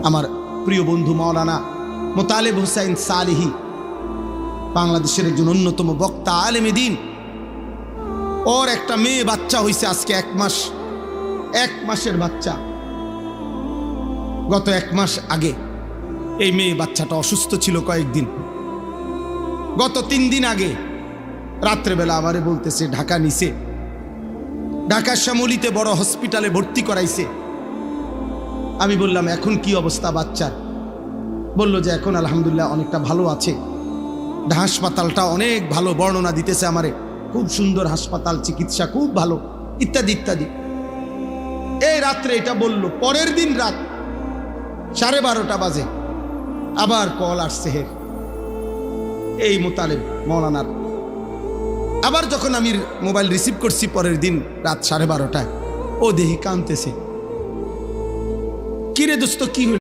আমার প্রিয় বন্ধু মাওলানা মোতালেব হোসাইন সালেহী, বাংলাদেশের একজন অন্যতম বক্তা, আলেমে দ্বীন। ওর একটা মেয়ে বাচ্চা হয়েছে আজকে 1 মাসের বাচ্চা। গত 1 মাস আগে এই মেয়ে বাচ্চাটা অসুস্থ ছিল কয়েকদিন। গত 3 দিন আগে রাত্রেবেলা আমারে বলতেছে ঢাকা নিছে, ঢাকার শ্যামলীতে বড় হসপিটালে ভর্তি করাইছে। আমি বললাম এখন কি অবস্থা বাচ্চার? বলল যে এখন আলহামদুলিল্লাহ অনেকটা ভালো আছে, হাসপাতালটা অনেক ভালো, বর্ণনা দিতেছে আমারে, খুব সুন্দর হাসপাতাল, চিকিৎসা খুব ভালো, ইত্যাদি ইত্যাদি। এই রাত্রে এটা বলল। পরের দিন রাত 12:30 বাজে আবার কল আসছে হের এই মোতালেব মৌলানার। আবার যখন আমি মোবাইল রিসিভ করছি পরের দিন রাত 12:30টায়, ও দেহি কাঁদতেছে। কিরে দোস্ত কি হল?